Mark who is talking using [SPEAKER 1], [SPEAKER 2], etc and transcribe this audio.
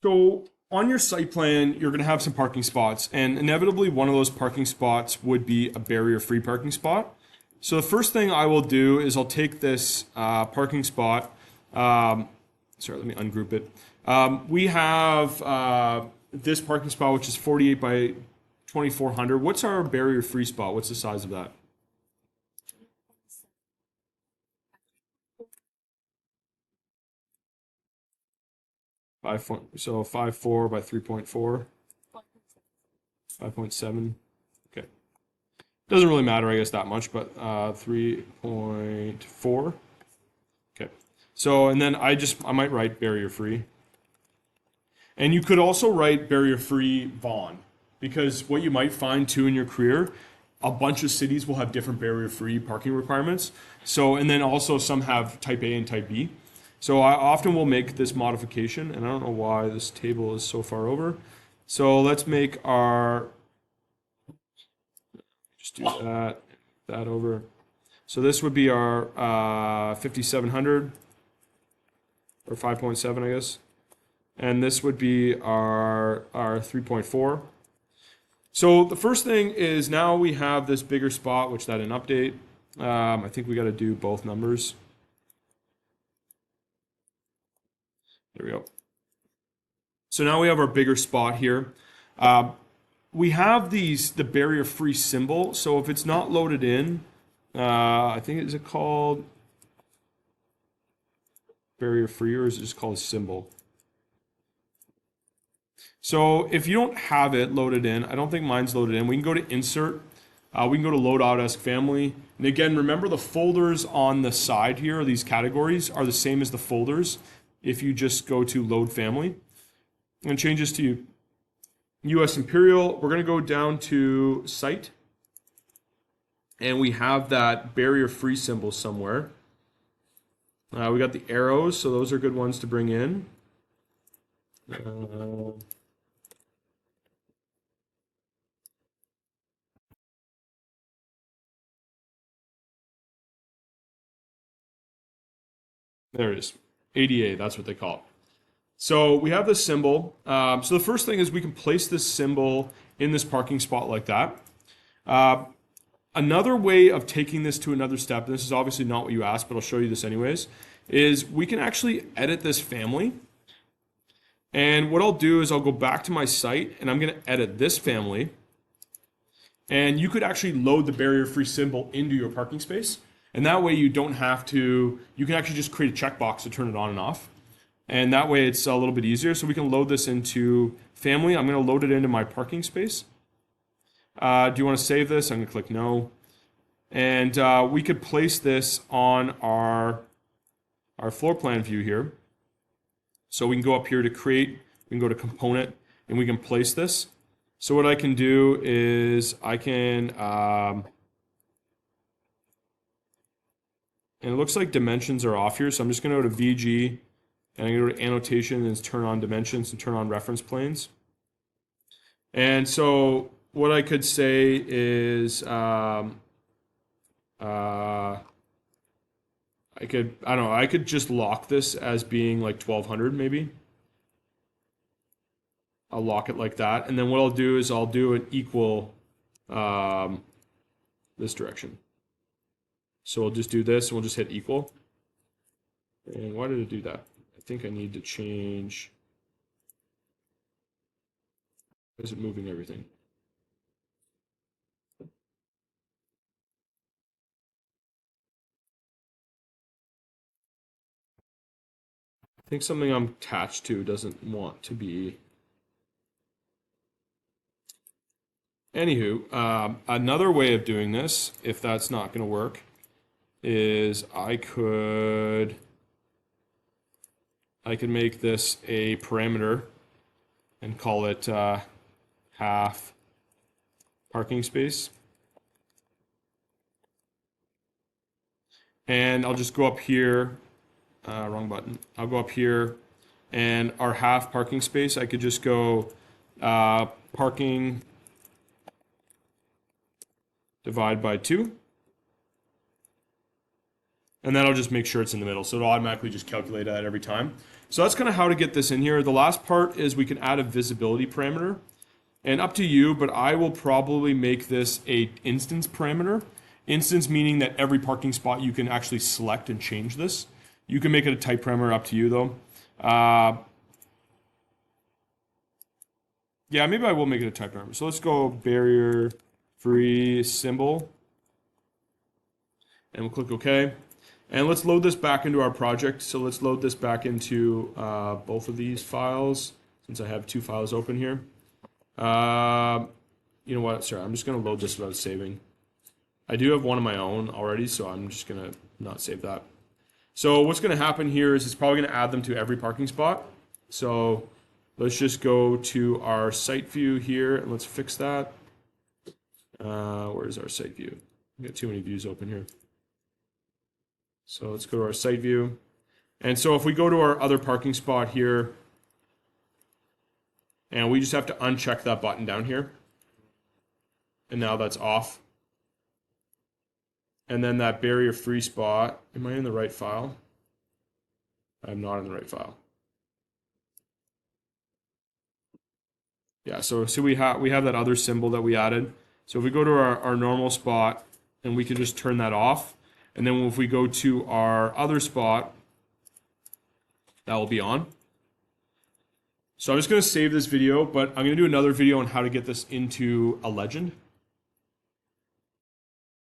[SPEAKER 1] So on your site plan, you're going to have some parking spots, and inevitably one of those parking spots would be a barrier-free parking spot. So the first thing I will do is I'll take this parking spot. Um, Sorry, let me ungroup it. We have this parking spot, which is 48 by 2400. What's our barrier-free spot? What's the size of that? So 5.4 by 3.4, 5.7. Okay. Doesn't really matter, I guess, that much, but 3.4. Okay. So, and then I might write barrier free. And you could also write barrier free Vaughan, because what you might find too in your career, a bunch of cities will have different barrier free parking requirements. So, and then also some have type A and type B. So I often will make this modification, and I don't know why this table is so far over. So let's make our, just do that over. So this would be our 5700 or 5.7, I guess. And this would be our 3.4. So the first thing is now we have this bigger spot, which that didn't update. I think we got to do both numbers. There we go. So now we have our bigger spot here. We have the barrier free symbol. So if it's not loaded in, I think is it called barrier free, or is it just called a symbol? So if you don't have it loaded in, I don't think mine's loaded in. We can go to insert. We can go to load Autodesk family. And again, remember the folders on the side here, these categories are the same as the folders if you just go to load family. And change this to US Imperial. We're going to go down to site. And we have that barrier free symbol somewhere. We got the arrows, so those are good ones to bring in. There it is. ADA, that's what they call it. So we have this symbol. So the first thing is we can place this symbol in this parking spot like that. Another way of taking this to another step, and this is obviously not what you asked, but I'll show you this anyways, is we can actually edit this family. And what I'll do is I'll go back to my site and I'm going to edit this family. And you could actually load the barrier-free symbol into your parking space. And that way you don't have to, you can actually just create a checkbox to turn it on and off. And that way it's a little bit easier. So we can load this into family. I'm going to load it into my parking space. Do you want to save this? I'm going to click no. And we could place this on our floor plan view here. So we can go up here to create, we can go to component, and we can place this. So what I can do is I can, and it looks like dimensions are off here, so I'm just going to go to VG, and I'm going to go to annotation and turn on dimensions and turn on reference planes. And so what I could say is, I could just lock this as being like 1200 maybe. I'll lock it like that. And then what I'll do is I'll do an equal this direction. So we'll just do this and we'll just hit equal. And why did it do that? I think I need to change. Is it moving everything? I think something I'm attached to doesn't want to be. Anywho, another way of doing this, if that's not going to work, is I could make this a parameter and call it half parking space. And I'll just go up here, wrong button. I'll go up here and our half parking space, I could just go parking divide by 2. And that'll just make sure it's in the middle. So it'll automatically just calculate that every time. So that's kind of how to get this in here. The last part is we can add a visibility parameter. And up to you, but I will probably make this a instance parameter. Instance meaning that every parking spot you can actually select and change this. You can make it a type parameter, up to you though. Yeah, maybe I will make it a type parameter. So let's go barrier free symbol. And we'll click OK. And let's load this back into our project. So let's load this back into both of these files, since I have two files open here. You know what? Sorry, I'm just going to load this without saving. I do have one of my own already, so I'm just going to not save that. So what's going to happen here is it's probably going to add them to every parking spot. So let's just go to our site view here and let's fix that. Where's our site view? We've got too many views open here. So let's go to our site view. And so if we go to our other parking spot here, and we just have to uncheck that button down here. And now that's off. And then that barrier free spot, am I in the right file? I'm not in the right file. Yeah, so we have that other symbol that we added. So if we go to our normal spot, and we can just turn that off. And then if we go to our other spot, that will be on. So I'm just going to save this video, but I'm going to do another video on how to get this into a legend.